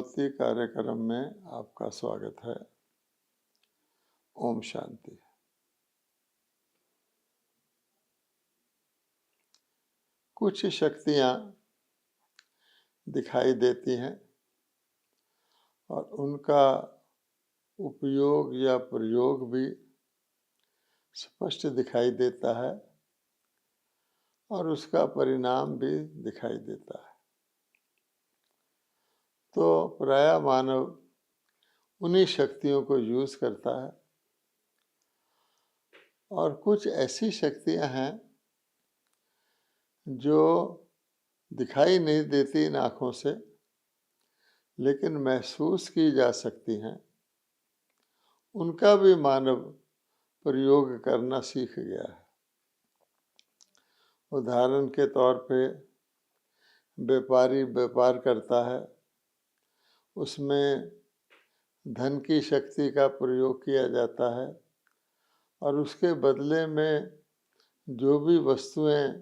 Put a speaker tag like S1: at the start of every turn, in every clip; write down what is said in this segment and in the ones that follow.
S1: ज्योति कार्यक्रम में आपका स्वागत है। ओम शांति। कुछ शक्तियाँ दिखाई देती हैं और उनका उपयोग या प्रयोग भी स्पष्ट दिखाई देता है और उसका परिणाम भी दिखाई देता है। तो प्रायः मानव उन्हीं शक्तियों को यूज़ करता है और कुछ ऐसी शक्तियां हैं जो दिखाई नहीं देती इन आँखों से, लेकिन महसूस की जा सकती हैं। उनका भी मानव प्रयोग करना सीख गया है। उदाहरण के तौर पे व्यापारी व्यापार करता है, उसमें धन की शक्ति का प्रयोग किया जाता है और उसके बदले में जो भी वस्तुएं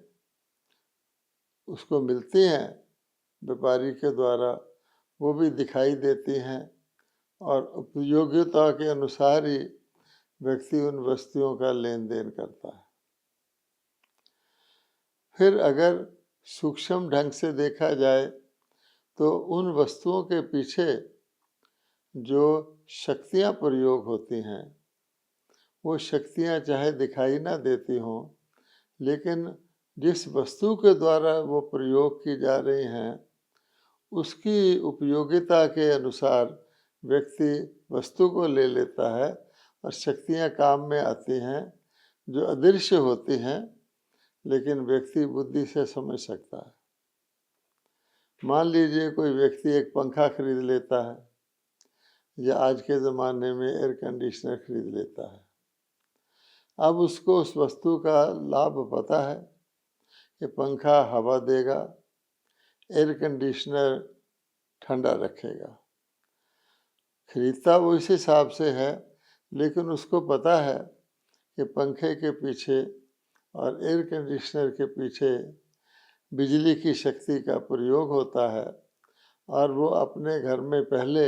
S1: उसको मिलती हैं व्यापारी के द्वारा, वो भी दिखाई देती हैं और उपयोगिता के अनुसार ही व्यक्ति उन वस्तुओं का लेन देन करता है। फिर अगर सूक्ष्म ढंग से देखा जाए तो उन वस्तुओं के पीछे जो शक्तियाँ प्रयोग होती हैं, वो शक्तियाँ चाहे दिखाई ना देती हों, लेकिन जिस वस्तु के द्वारा वो प्रयोग की जा रही हैं, उसकी उपयोगिता के अनुसार व्यक्ति वस्तु को ले लेता है और शक्तियाँ काम में आती हैं जो अदृश्य होती हैं, लेकिन व्यक्ति बुद्धि से समझ सकता है। मान लीजिए कोई व्यक्ति एक पंखा खरीद लेता है या आज के ज़माने में एयर कंडीशनर खरीद लेता है। अब उसको उस वस्तु का लाभ पता है कि पंखा हवा देगा, एयर कंडीशनर ठंडा रखेगा। खरीदता वो इस हिसाब से है, लेकिन उसको पता है कि पंखे के पीछे और एयर कंडीशनर के पीछे बिजली की शक्ति का प्रयोग होता है और वो अपने घर में पहले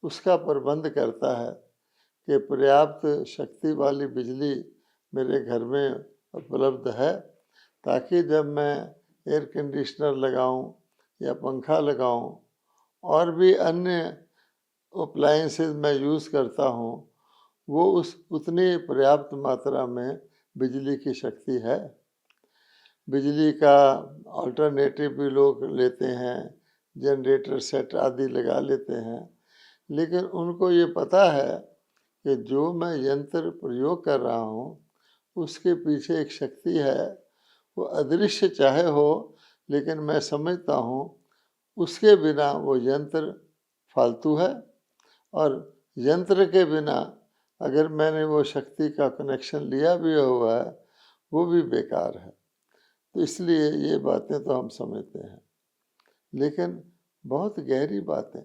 S1: उसका प्रबंध करता है कि पर्याप्त शक्ति वाली बिजली मेरे घर में उपलब्ध है, ताकि जब मैं एयर कंडीशनर लगाऊं या पंखा लगाऊं और भी अन्य अप्लायंसेस मैं यूज़ करता हूं, वो उतनी पर्याप्त मात्रा में बिजली की शक्ति है। बिजली का अल्टरनेटिव भी लोग लेते हैं, जनरेटर सेट आदि लगा लेते हैं, लेकिन उनको ये पता है कि जो मैं यंत्र प्रयोग कर रहा हूँ उसके पीछे एक शक्ति है, वो अदृश्य चाहे हो, लेकिन मैं समझता हूँ उसके बिना वो यंत्र फालतू है और यंत्र के बिना अगर मैंने वो शक्ति का कनेक्शन लिया भी हुआ है वो भी बेकार है। तो इसलिए ये बातें तो हम समझते हैं, लेकिन बहुत गहरी बातें,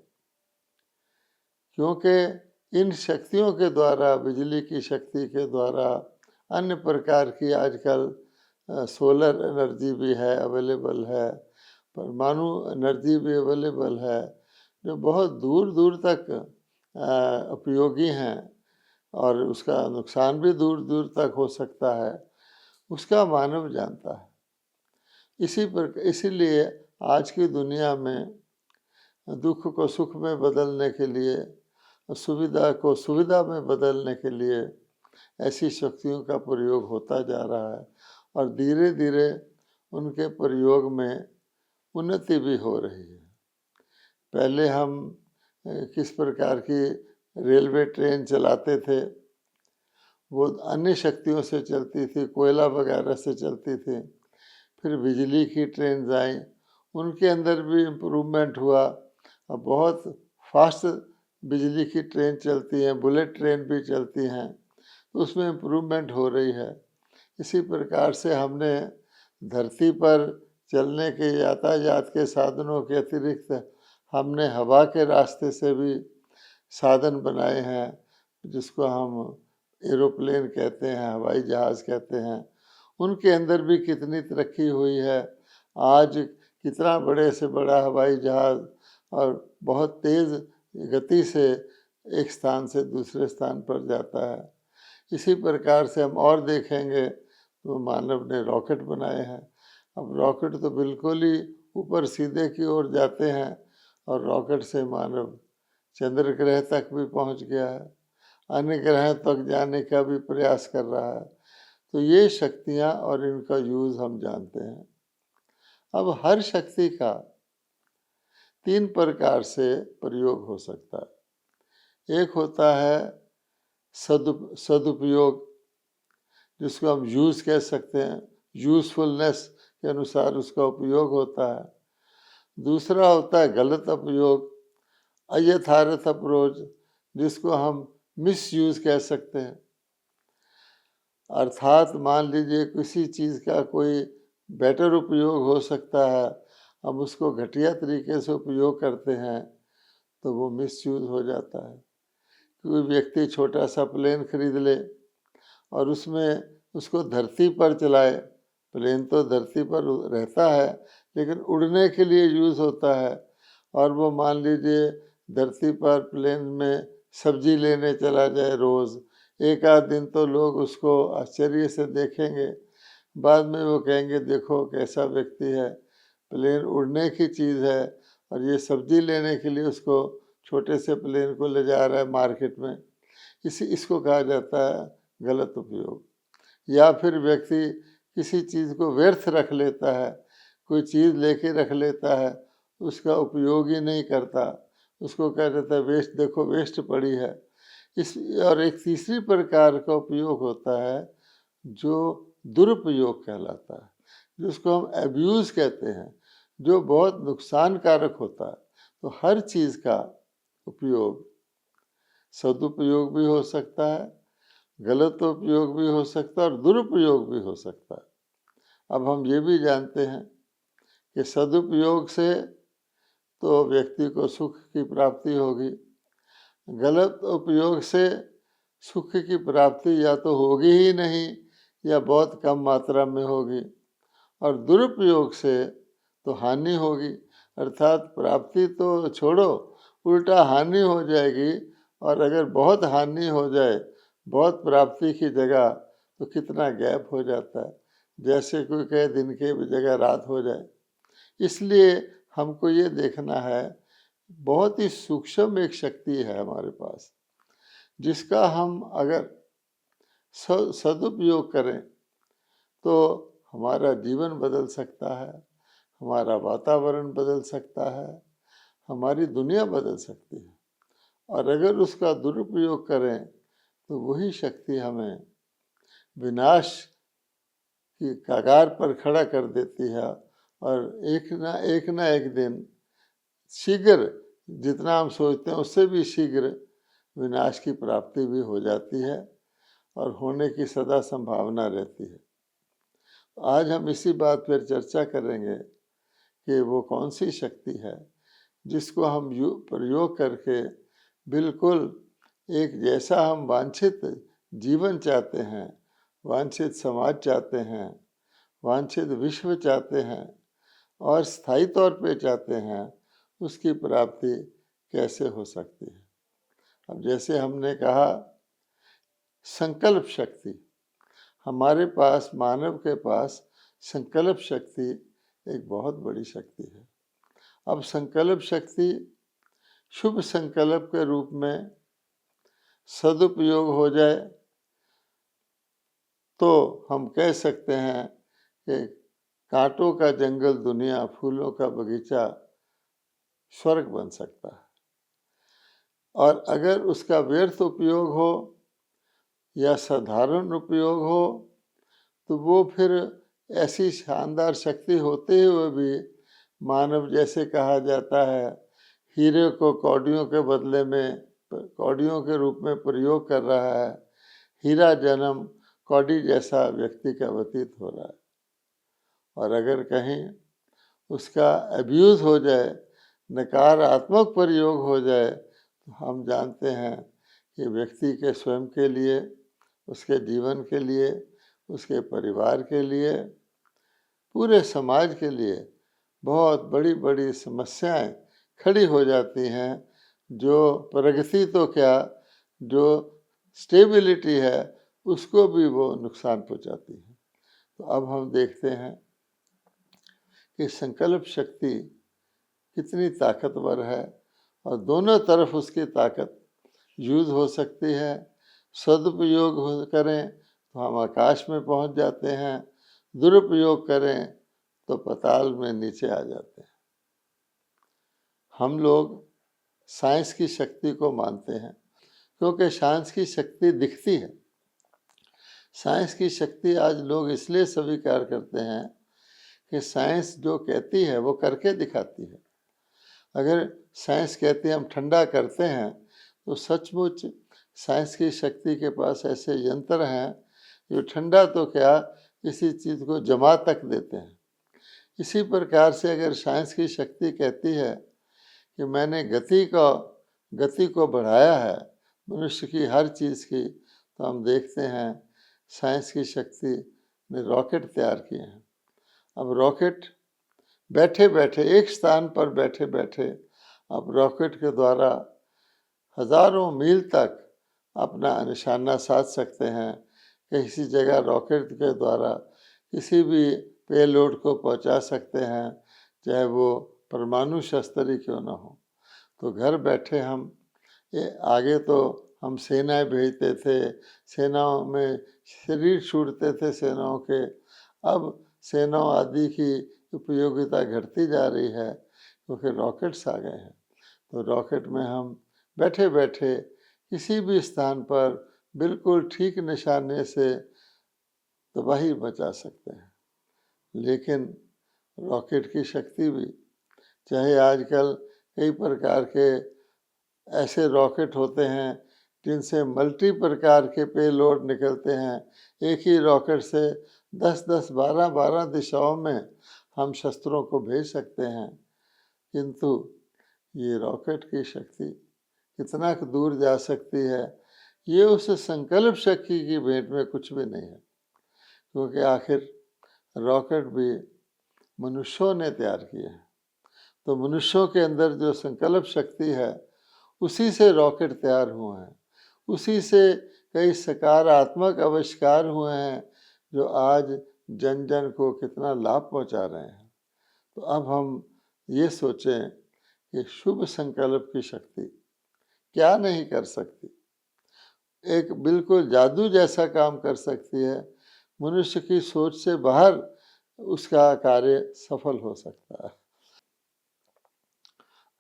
S1: क्योंकि इन शक्तियों के द्वारा, बिजली की शक्ति के द्वारा, अन्य प्रकार की आजकल सोलर एनर्जी भी है अवेलेबल है, परमाणु एनर्जी भी अवेलेबल है, जो बहुत दूर दूर तक उपयोगी हैं और उसका नुकसान भी दूर दूर तक हो सकता है, उसका मानव जानता है। इसीलिए आज की दुनिया में दुख को सुख में बदलने के लिए, सुविधा को सुविधा में बदलने के लिए ऐसी शक्तियों का प्रयोग होता जा रहा है और धीरे धीरे उनके प्रयोग में उन्नति भी हो रही है। पहले हम किस प्रकार की रेलवे ट्रेन चलाते थे, वो अन्य शक्तियों से चलती थी, कोयला वगैरह से चलती थी। फिर बिजली की ट्रेन आई, उनके अंदर भी इम्प्रूवमेंट हुआ, अब बहुत फास्ट बिजली की ट्रेन चलती हैं, बुलेट ट्रेन भी चलती हैं, तो उसमें इम्प्रूवमेंट हो रही है। इसी प्रकार से हमने धरती पर चलने के यातायात के साधनों के अतिरिक्त हमने हवा के रास्ते से भी साधन बनाए हैं, जिसको हम एरोप्लेन कहते हैं, हवाई जहाज़ कहते हैं। उनके अंदर भी कितनी तरक्की हुई है। आज कितना बड़े से बड़ा हवाई जहाज़ और बहुत तेज़ गति से एक स्थान से दूसरे स्थान पर जाता है। इसी प्रकार से हम और देखेंगे तो मानव ने रॉकेट बनाए हैं। अब रॉकेट तो बिल्कुल ही ऊपर सीधे की ओर जाते हैं और रॉकेट से मानव चंद्र ग्रह तक भी पहुंच गया है, अन्य ग्रह तक जाने का भी प्रयास कर रहा है। तो ये शक्तियाँ और इनका यूज़ हम जानते हैं। अब हर शक्ति का 3 प्रकार से प्रयोग हो सकता है। एक होता है सदुपयोग, जिसको हम यूज़ कह सकते हैं, यूज़फुलनेस के अनुसार उसका उपयोग होता है। दूसरा होता है गलत उपयोग, अयथार्थ अप्रोच, जिसको हम मिसयूज़ कह सकते हैं। अर्थात मान लीजिए किसी चीज़ का कोई बेटर उपयोग हो सकता है, हम उसको घटिया तरीके से उपयोग करते हैं तो वो मिसयूज़ हो जाता है। कोई व्यक्ति छोटा सा प्लेन खरीद ले और उसमें उसको धरती पर चलाए। प्लेन तो धरती पर रहता है लेकिन उड़ने के लिए यूज़ होता है, और वो मान लीजिए धरती पर प्लेन में सब्जी लेने चला जाए रोज़। एक आध दिन तो लोग उसको आश्चर्य से देखेंगे, बाद में वो कहेंगे देखो कैसा व्यक्ति है, प्लेन उड़ने की चीज़ है और ये सब्जी लेने के लिए उसको छोटे से प्लेन को ले जा रहा है मार्केट में। इसको कहा जाता है गलत उपयोग। या फिर व्यक्ति किसी चीज़ को व्यर्थ रख लेता है, कोई चीज़ लेके रख लेता है, उसका उपयोग ही नहीं करता, उसको कह देता है वेस्ट, देखो वेस्ट पड़ी है। और एक तीसरी प्रकार का उपयोग होता है जो दुरुपयोग कहलाता है, जिसको हम एब्यूज़ कहते हैं, जो बहुत नुकसानकारक होता है। तो हर चीज़ का उपयोग सदुपयोग भी हो सकता है, गलत उपयोग भी हो सकता है और दुरुपयोग भी हो सकता है। अब हम ये भी जानते हैं कि सदुपयोग से तो व्यक्ति को सुख की प्राप्ति होगी, गलत उपयोग से सुख की प्राप्ति या तो होगी ही नहीं या बहुत कम मात्रा में होगी, और दुरुपयोग से तो हानि होगी, अर्थात प्राप्ति तो छोड़ो उल्टा हानि हो जाएगी। और अगर बहुत हानि हो जाए बहुत प्राप्ति की जगह तो कितना गैप हो जाता है, जैसे कोई कहे दिन के जगह रात हो जाए। इसलिए हमको ये देखना है, बहुत ही सूक्ष्म एक शक्ति है हमारे पास, जिसका हम अगर सदुपयोग करें तो हमारा जीवन बदल सकता है, हमारा वातावरण बदल सकता है, हमारी दुनिया बदल सकती है। और अगर उसका दुरुपयोग करें तो वही शक्ति हमें विनाश की कगार पर खड़ा कर देती है, और एक ना एक दिन शीघ्र, जितना हम सोचते हैं उससे भी शीघ्र विनाश की प्राप्ति भी हो जाती है और होने की सदा संभावना रहती है। आज हम इसी बात पर चर्चा करेंगे कि वो कौन सी शक्ति है जिसको हम प्रयोग करके बिल्कुल एक जैसा हम वांछित जीवन चाहते हैं, वांछित समाज चाहते हैं, वांछित विश्व चाहते हैं और स्थायी तौर पे चाहते हैं, उसकी प्राप्ति कैसे हो सकती है। अब जैसे हमने कहा संकल्प शक्ति, हमारे पास, मानव के पास संकल्प शक्ति एक बहुत बड़ी शक्ति है। अब संकल्प शक्ति शुभ संकल्प के रूप में सदुपयोग हो जाए तो हम कह सकते हैं कि कांटों का जंगल दुनिया, फूलों का बगीचा स्वर्ग बन सकता है। और अगर उसका व्यर्थ उपयोग हो या साधारण उपयोग हो तो वो फिर ऐसी शानदार शक्ति होते हुए भी मानव, जैसे कहा जाता है, हीरे को कौड़ियों के बदले में, कौड़ियों के रूप में प्रयोग कर रहा है। हीरा जन्म कौड़ी जैसा व्यक्ति का व्यतीत हो रहा है। और अगर कहीं उसका अब्यूज़ हो जाए, नकारात्मक प्रयोग हो जाए, तो हम जानते हैं कि व्यक्ति के स्वयं के लिए, उसके जीवन के लिए, उसके परिवार के लिए, पूरे समाज के लिए बहुत बड़ी बड़ी समस्याएं खड़ी हो जाती हैं, जो प्रगति तो क्या, जो स्टेबिलिटी है उसको भी वो नुकसान पहुंचाती है। तो अब हम देखते हैं कि संकल्प शक्ति कितनी ताकतवर है और दोनों तरफ उसकी ताकत यूज हो सकती है। सदुपयोग करें तो हम आकाश में पहुंच जाते हैं, दुरुपयोग करें तो पाताल में नीचे आ जाते हैं। हम लोग साइंस की शक्ति को मानते हैं क्योंकि साइंस की शक्ति दिखती है। साइंस की शक्ति आज लोग इसलिए स्वीकार करते हैं कि साइंस जो कहती है वो करके दिखाती है। अगर साइंस कहती है हम ठंडा करते हैं, तो सचमुच साइंस की शक्ति के पास ऐसे यंत्र हैं जो ठंडा तो क्या, किसी चीज़ को जमा तक देते हैं। इसी प्रकार से अगर साइंस की शक्ति कहती है कि मैंने गति को बढ़ाया है मनुष्य की हर चीज़ की, तो हम देखते हैं साइंस की शक्ति ने रॉकेट तैयार किए हैं। अब रॉकेट बैठे बैठे, एक स्थान पर बैठे बैठे आप रॉकेट के द्वारा हजारों मील तक अपना निशाना साध सकते हैं। किसी जगह रॉकेट के द्वारा किसी भी पेलोड को पहुंचा सकते हैं, चाहे वो परमाणु शस्त्र ही क्यों ना हो। तो घर बैठे हम आगे तो हम सेनाएं भेजते थे, सेनाओं में शरीर छूटते थे सेनाओं के। अब सेनाओं आदि की उपयोगिता घटती जा रही है क्योंकि रॉकेट्स आ गए हैं। तो रॉकेट में हम बैठे बैठे किसी भी स्थान पर बिल्कुल ठीक निशाने से तबाही मचा सकते हैं। लेकिन रॉकेट की शक्ति भी, चाहे आजकल कई प्रकार के ऐसे रॉकेट होते हैं जिनसे मल्टी प्रकार के पेलोड निकलते हैं, एक ही रॉकेट से 10-10, 12-12 दिशाओं में हम शस्त्रों को भेज सकते हैं। किंतु ये रॉकेट की शक्ति कितना दूर जा सकती है, ये उस संकल्प शक्ति की भेंट में कुछ भी नहीं है। क्योंकि आखिर रॉकेट भी मनुष्यों ने तैयार किए हैं। तो मनुष्यों के अंदर जो संकल्प शक्ति है उसी से रॉकेट तैयार हुए हैं, उसी से कई सकारात्मक आविष्कार हुए हैं जो आज जन जन को कितना लाभ पहुंचा रहे हैं। तो अब हम ये सोचें कि शुभ संकल्प की शक्ति क्या नहीं कर सकती, एक बिल्कुल जादू जैसा काम कर सकती है। मनुष्य की सोच से बाहर उसका कार्य सफल हो सकता है।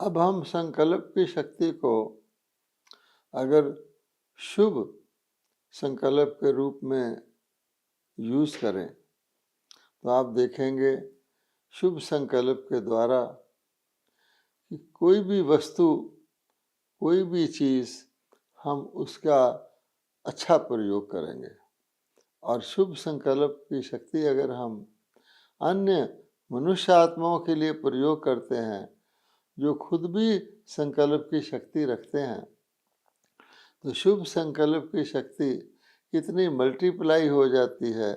S1: अब हम संकल्प की शक्ति को अगर शुभ संकल्प के रूप में यूज करें तो आप देखेंगे शुभ संकल्प के द्वारा कि कोई भी वस्तु, कोई भी चीज़, हम उसका अच्छा प्रयोग करेंगे। और शुभ संकल्प की शक्ति अगर हम अन्य मनुष्य आत्माओं के लिए प्रयोग करते हैं जो खुद भी संकल्प की शक्ति रखते हैं, तो शुभ संकल्प की शक्ति कितनी मल्टीप्लाई हो जाती है।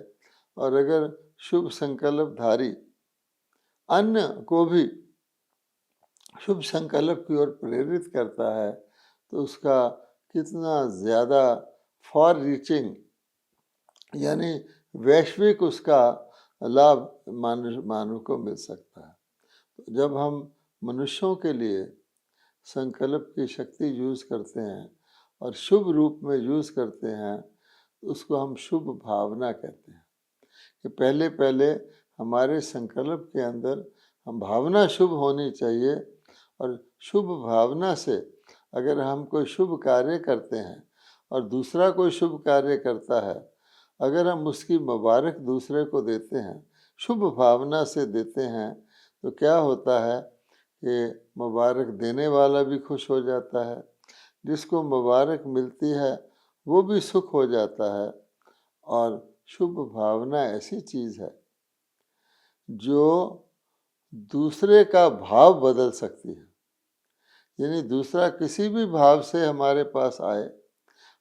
S1: और अगर शुभ संकल्पधारी अन्य को भी शुभ संकल्प की ओर प्रेरित करता है तो उसका कितना ज़्यादा फॉर रीचिंग, यानी वैश्विक उसका लाभ मानव को मिल सकता है। तो जब हम मनुष्यों के लिए संकल्प की शक्ति यूज़ करते हैं और शुभ रूप में यूज़ करते हैं, उसको हम शुभ भावना कहते हैं। कि पहले पहले हमारे संकल्प के अंदर हम भावना शुभ होनी चाहिए, और शुभ भावना से अगर हम कोई शुभ कार्य करते हैं और दूसरा कोई शुभ कार्य करता है, अगर हम उसकी मुबारक दूसरे को देते हैं, शुभ भावना से देते हैं, तो क्या होता है कि मुबारक देने वाला भी खुश हो जाता है, जिसको मुबारक मिलती है वो भी सुख हो जाता है। और शुभ भावना ऐसी चीज़ है जो दूसरे का भाव बदल सकती है। यानी दूसरा किसी भी भाव से हमारे पास आए,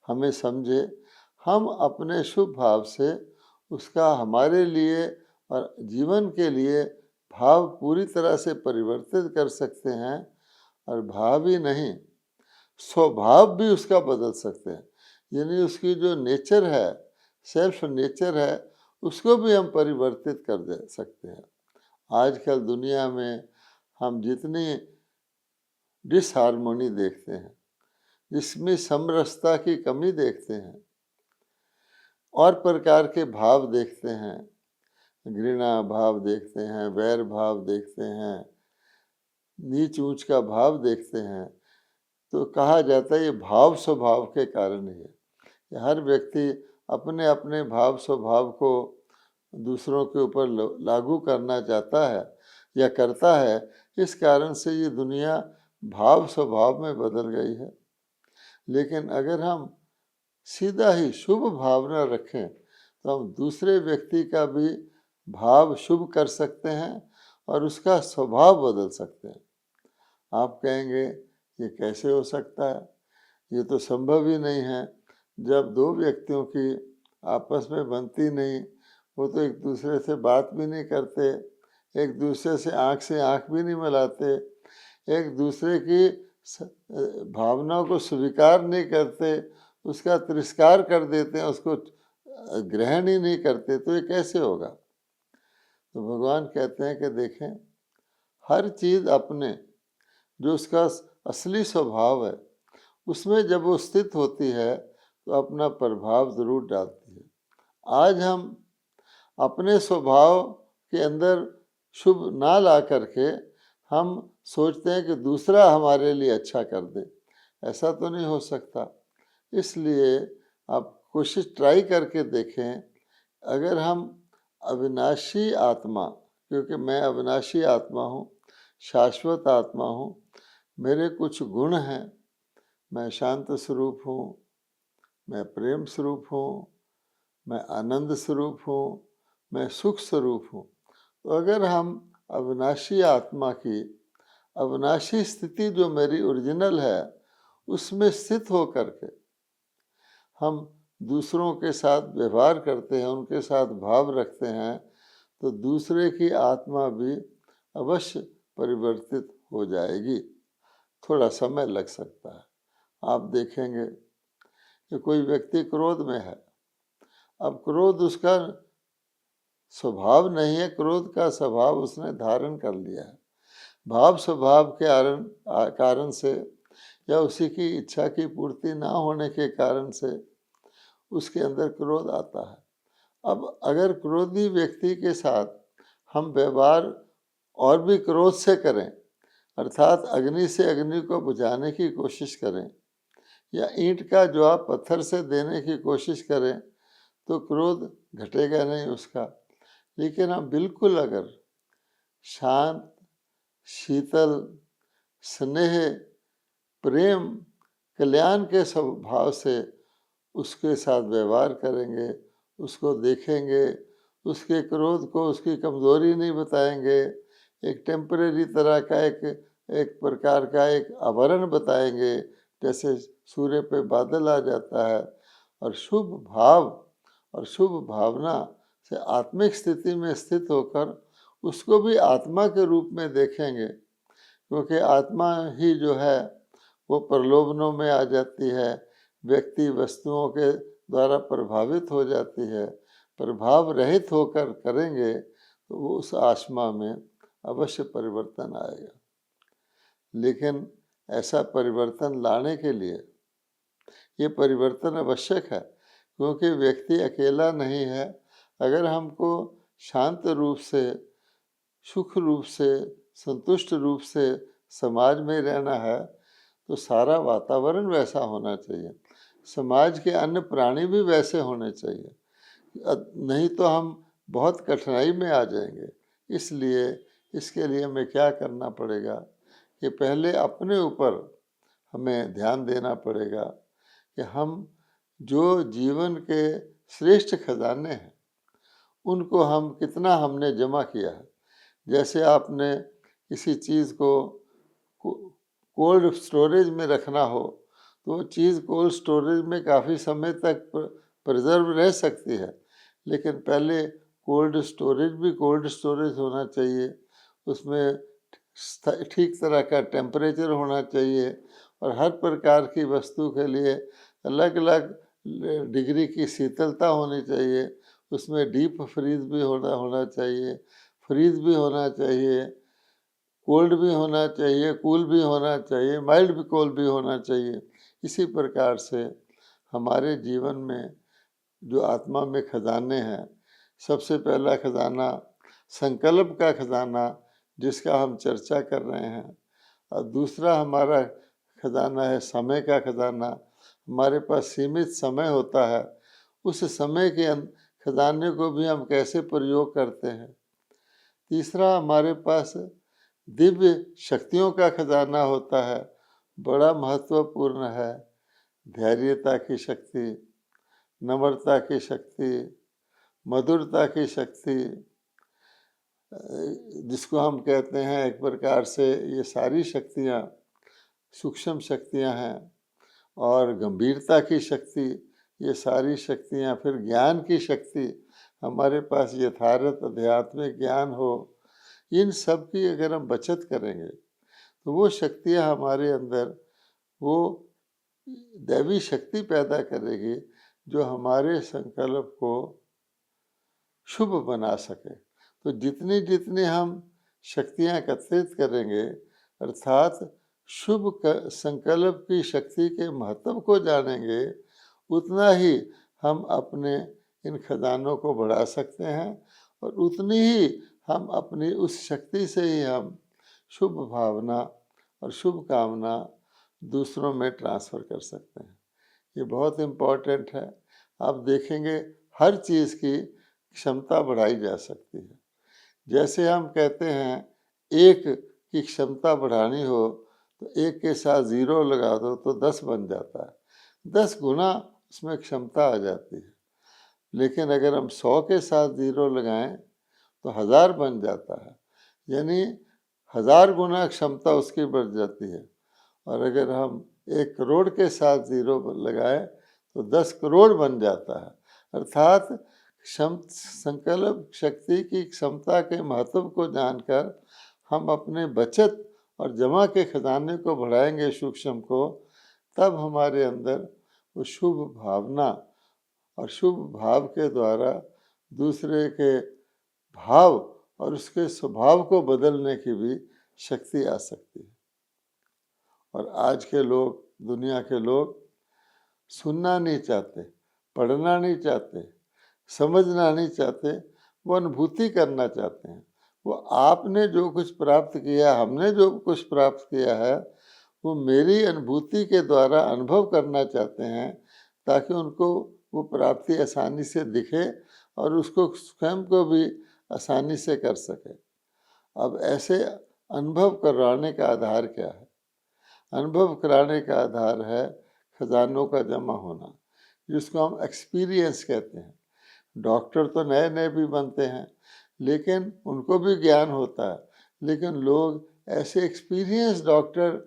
S1: हमें समझे, हम अपने शुभ भाव से उसका हमारे लिए और जीवन के लिए भाव पूरी तरह से परिवर्तित कर सकते हैं। और भाव ही नहीं, स्वभाव भी उसका बदल सकते हैं। यानी उसकी जो नेचर है, सेल्फ नेचर है, उसको भी हम परिवर्तित कर दे सकते हैं। आजकल दुनिया में हम जितनी डिसहार्मोनी देखते हैं, जिसमें समरसता की कमी देखते हैं और प्रकार के भाव देखते हैं, घृणा भाव देखते हैं, वैर भाव देखते हैं, नीच ऊंच का भाव देखते हैं, तो कहा जाता है ये भाव स्वभाव के कारण ही है। हर व्यक्ति अपने अपने भाव स्वभाव को दूसरों के ऊपर लागू करना चाहता है या करता है। इस कारण से ये दुनिया भाव स्वभाव में बदल गई है। लेकिन अगर हम सीधा ही शुभ भावना रखें तो हम दूसरे व्यक्ति का भी भाव शुभ कर सकते हैं और उसका स्वभाव बदल सकते हैं। आप कहेंगे ये कैसे हो सकता है? ये तो संभव ही नहीं है। जब दो व्यक्तियों की आपस में बनती नहीं, वो तो एक दूसरे से बात भी नहीं करते, एक दूसरे से आँख भी नहीं मिलाते, एक दूसरे की भावनाओं को स्वीकार नहीं करते, उसका तिरस्कार कर देते हैं, उसको ग्रहण ही नहीं करते, तो ये कैसे होगा? तो भगवान कहते हैं कि देखें, हर चीज़ अपने जो उसका असली स्वभाव है उसमें जब वो स्थित होती है तो अपना प्रभाव ज़रूर डालती है। आज हम अपने स्वभाव के अंदर शुभ ना ला करके हम सोचते हैं कि दूसरा हमारे लिए अच्छा कर दे। ऐसा तो नहीं हो सकता। इसलिए आप कोशिश ट्राई करके देखें, अगर हम अविनाशी आत्मा, क्योंकि मैं अविनाशी आत्मा हूँ, शाश्वत आत्मा हूँ, मेरे कुछ गुण हैं, मैं शांत स्वरूप हूँ, मैं प्रेम स्वरूप हूँ, मैं आनंद स्वरूप हूँ, मैं सुख स्वरूप हूँ। तो अगर हम अविनाशी आत्मा की अविनाशी स्थिति जो मेरी ओरिजिनल है उसमें स्थित हो करके हम दूसरों के साथ व्यवहार करते हैं, उनके साथ भाव रखते हैं, तो दूसरे की आत्मा भी अवश्य परिवर्तित हो जाएगी। थोड़ा समय लग सकता है। आप देखेंगे कि कोई व्यक्ति क्रोध में है। अब क्रोध उसका स्वभाव नहीं है, क्रोध का स्वभाव उसने धारण कर लिया है। भाव स्वभाव के कारण से या उसी की इच्छा की पूर्ति ना होने के कारण से उसके अंदर क्रोध आता है। अब अगर क्रोधी व्यक्ति के साथ हम व्यवहार और भी क्रोध से करें, अर्थात अग्नि से अग्नि को बुझाने की कोशिश करें या ईंट का जवाब पत्थर से देने की कोशिश करें, तो क्रोध घटेगा नहीं उसका। लेकिन हम बिल्कुल अगर शांत, शीतल, स्नेह, प्रेम, कल्याण के स्वभाव से उसके साथ व्यवहार करेंगे, उसको देखेंगे, उसके क्रोध को उसकी कमज़ोरी नहीं बताएंगे, एक टेम्परेरी तरह का एक प्रकार का एक आवरण बताएंगे, जैसे सूर्य पे बादल आ जाता है, और शुभ भाव और शुभ भावना से आत्मिक स्थिति में स्थित होकर उसको भी आत्मा के रूप में देखेंगे, क्योंकि आत्मा ही जो है वो प्रलोभनों में आ जाती है, व्यक्ति वस्तुओं के द्वारा प्रभावित हो जाती है। प्रभाव रहित होकर करेंगे तो वो उस आत्मा में अवश्य परिवर्तन आएगा। लेकिन ऐसा परिवर्तन लाने के लिए ये परिवर्तन आवश्यक है, क्योंकि व्यक्ति अकेला नहीं है। अगर हमको शांत रूप से, सुख रूप से, संतुष्ट रूप से समाज में रहना है तो सारा वातावरण वैसा होना चाहिए, समाज के अन्य प्राणी भी वैसे होने चाहिए, नहीं तो हम बहुत कठिनाई में आ जाएंगे। इसलिए इसके लिए हमें क्या करना पड़ेगा कि पहले अपने ऊपर हमें ध्यान देना पड़ेगा कि हम जो जीवन के श्रेष्ठ खजाने हैं उनको हम कितना हमने जमा किया है। जैसे आपने किसी चीज़ को कोल्ड स्टोरेज में रखना हो तो वो चीज़ कोल्ड स्टोरेज में काफ़ी समय तक प्रिजर्व रह सकती है, लेकिन पहले कोल्ड स्टोरेज भी कोल्ड स्टोरेज होना चाहिए, उसमें ठीक तरह का टेम्परेचर होना चाहिए और हर प्रकार की वस्तु के लिए अलग अलग डिग्री की शीतलता होनी चाहिए। उसमें डीप फ्रीज भी होना चाहिए, फ्रीज भी होना चाहिए, कोल्ड भी होना चाहिए, कूल भी होना चाहिए, माइल्ड भी कोल्ड भी होना चाहिए। इसी प्रकार से हमारे जीवन में जो आत्मा में खजाने हैं, सबसे पहला खजाना संकल्प का खजाना जिसका हम चर्चा कर रहे हैं, और दूसरा हमारा खजाना है समय का खजाना। हमारे पास सीमित समय होता है, उस समय के खजाने को भी हम कैसे प्रयोग करते हैं। तीसरा हमारे पास दिव्य शक्तियों का खजाना होता है, बड़ा महत्वपूर्ण है। धैर्यता की शक्ति, नम्रता की शक्ति, मधुरता की शक्ति, जिसको हम कहते हैं एक प्रकार से ये सारी शक्तियाँ सूक्ष्म शक्तियाँ हैं। और गंभीरता की शक्ति, ये सारी शक्तियाँ, फिर ज्ञान की शक्ति, हमारे पास यथार्थ आध्यात्मिक ज्ञान हो, इन सब की अगर हम बचत करेंगे तो वो शक्तियाँ हमारे अंदर वो दैवी शक्ति पैदा करेगी जो हमारे संकल्प को शुभ बना सके। तो जितनी जितनी हम शक्तियाँ एकत्रित करेंगे, अर्थात शुभ संकल्प की शक्ति के महत्व को जानेंगे, उतना ही हम अपने इन खजानों को बढ़ा सकते हैं और उतनी ही हम अपनी उस शक्ति से ही हम शुभ भावना और शुभ कामना दूसरों में ट्रांसफ़र कर सकते हैं। ये बहुत इम्पोर्टेंट है। आप देखेंगे हर चीज़ की क्षमता बढ़ाई जा सकती है। जैसे हम कहते हैं एक की क्षमता बढ़ानी हो तो एक के साथ 0 लगा दो तो 10 बन जाता है, 10 गुना उसमें क्षमता आ जाती है। लेकिन अगर हम 100 के साथ 0 लगाएं तो 1000 बन जाता है, यानी 1000 गुना क्षमता उसकी बढ़ जाती है। और अगर हम 1 करोड़ के साथ 0 लगाएं तो 10 करोड़ बन जाता है। अर्थात संकल्प शक्ति की क्षमता के महत्व को जानकर हम अपने बचत और जमा के खजाने को बढ़ाएंगे सूक्ष्म को, तब हमारे अंदर वो शुभ भावना और शुभ भाव के द्वारा दूसरे के भाव और उसके स्वभाव को बदलने की भी शक्ति आ सकती है। और आज के लोग, दुनिया के लोग सुनना नहीं चाहते, पढ़ना नहीं चाहते, समझना नहीं चाहते, वो अनुभूति करना चाहते हैं। वो आपने जो कुछ प्राप्त किया, हमने जो कुछ प्राप्त किया है, वो मेरी अनुभूति के द्वारा अनुभव करना चाहते हैं, ताकि उनको वो प्राप्ति आसानी से दिखे और उसको स्वयं को भी आसानी से कर सके। अब ऐसे अनुभव कराने का आधार क्या है? अनुभव कराने का आधार है खजानों का जमा होना, जिसको हम एक्सपीरियंस कहते हैं। डॉक्टर तो नए नए भी बनते हैं, लेकिन उनको भी ज्ञान होता है, लेकिन लोग ऐसे एक्सपीरियंस डॉक्टर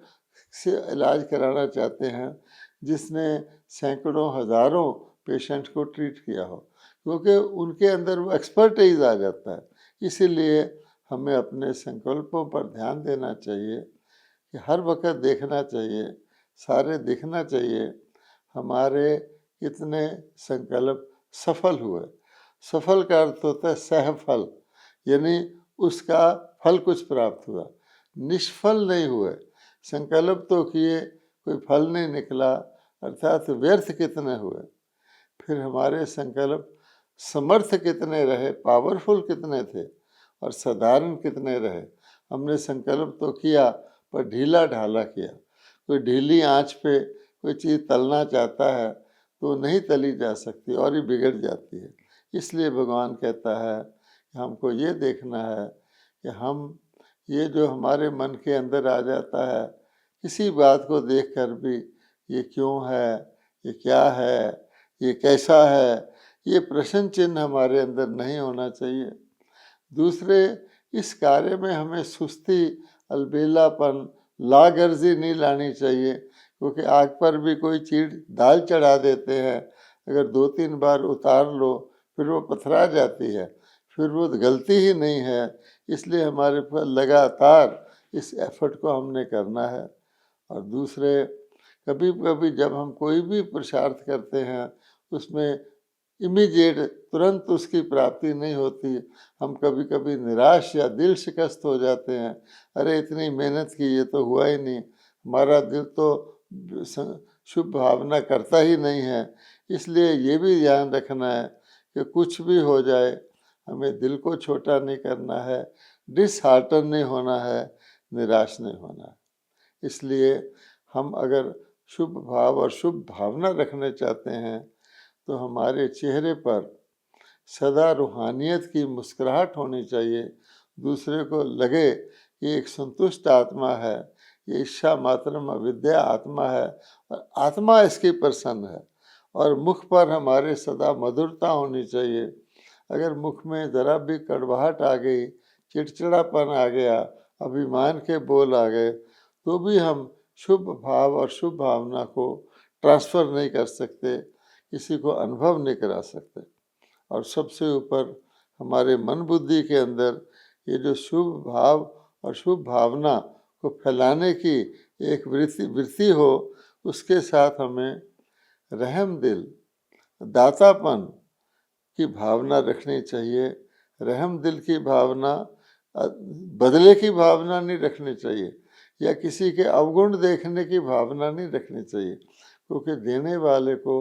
S1: से इलाज कराना चाहते हैं जिसने सैकड़ों हज़ारों पेशेंट को ट्रीट किया हो, क्योंकि उनके अंदर वो एक्सपर्टाइज आ जाता है। इसीलिए हमें अपने संकल्पों पर ध्यान देना चाहिए कि हर वक्त देखना चाहिए, सारे दिखना चाहिए हमारे कितने संकल्प सफल हुए। सफल का अर्थ होता है सहफल, यानी उसका फल कुछ प्राप्त हुआ, निष्फल नहीं हुए। संकल्प तो किए, कोई फल नहीं निकला, अर्थात व्यर्थ कितने हुए। फिर हमारे संकल्प समर्थ कितने रहे, पावरफुल कितने थे और साधारण कितने रहे। हमने संकल्प तो किया पर ढीला ढाला किया। कोई ढीली आंच पे कोई चीज़ तलना चाहता है तो नहीं तली जा सकती और ही बिगड़ जाती है। इसलिए भगवान कहता है कि हमको ये देखना है कि हम ये जो हमारे मन के अंदर आ जाता है, किसी बात को देखकर भी ये क्यों है, ये क्या है, ये कैसा है, ये प्रश्न चिन्ह हमारे अंदर नहीं होना चाहिए। दूसरे, इस कार्य में हमें सुस्ती, अलबेलापन, लागर्जी नहीं लानी चाहिए, क्योंकि आग पर भी कोई चीड़ दाल चढ़ा देते हैं, अगर 2-3 बार उतार लो फिर वो पथरा जाती है, फिर वो गलती ही नहीं है। इसलिए हमारे पर लगातार इस एफर्ट को हमने करना है। और दूसरे, कभी कभी जब हम कोई भी पुरुषार्थ करते हैं उसमें इमीडिएट तुरंत उसकी प्राप्ति नहीं होती, हम कभी कभी निराश या दिल शिकस्त हो जाते हैं। अरे इतनी मेहनत की, ये तो हुआ ही नहीं, हमारा दिल तो शुभ भावना करता ही नहीं है। इसलिए ये भी ध्यान रखना है कि कुछ भी हो जाए हमें दिल को छोटा नहीं करना है, डिसहार्टन नहीं होना है, निराश नहीं होना है। इसलिए हम अगर शुभ भाव और शुभ भावना रखना चाहते हैं तो हमारे चेहरे पर सदा रूहानियत की मुस्कुराहट होनी चाहिए। दूसरे को लगे कि एक संतुष्ट आत्मा है, ये ईशा मात्रम विद्या आत्मा है और आत्मा इसकी प्रसन्न है। और मुख पर हमारे सदा मधुरता होनी चाहिए। अगर मुख में ज़रा भी कड़वाहट आ गई, चिड़चिड़ापन आ गया, अभिमान के बोल आ गए, तो भी हम शुभ भाव और शुभ भावना को ट्रांसफ़र नहीं कर सकते, किसी को अनुभव नहीं करा सकते। और सबसे ऊपर हमारे मन बुद्धि के अंदर ये जो शुभ भाव और शुभ भावना को फैलाने की एक वृत्ति हो, उसके साथ हमें रहम दिल, दातापन की भावना रखनी चाहिए। रहम दिल की भावना, बदले की भावना नहीं रखनी चाहिए, या किसी के अवगुण देखने की भावना नहीं रखनी चाहिए। क्योंकि देने वाले को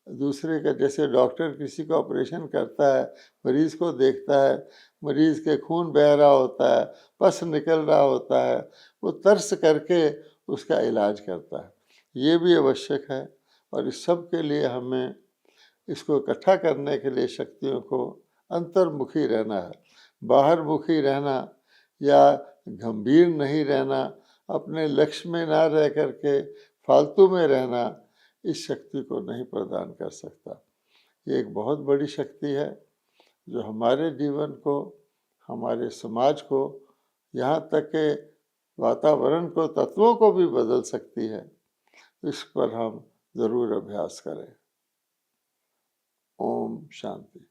S1: दूसरे का, जैसे डॉक्टर किसी का ऑपरेशन करता है, मरीज़ को देखता है, मरीज़ के खून बह रहा होता है, पस निकल रहा होता है, वो तरस करके उसका इलाज करता है। ये भी आवश्यक है। और इस सब के लिए हमें इसको इकट्ठा करने के लिए शक्तियों को अंतर्मुखी रहना है। बाहर मुखी रहना या गंभीर नहीं रहना, अपने लक्ष्य में ना रह करके फालतू में रहना, इस शक्ति को नहीं प्रदान कर सकता। ये एक बहुत बड़ी शक्ति है जो हमारे जीवन को, हमारे समाज को, यहाँ तक के वातावरण को, तत्वों को भी बदल सकती है। इस पर हम ज़रूर अभ्यास करें। ओम शांति।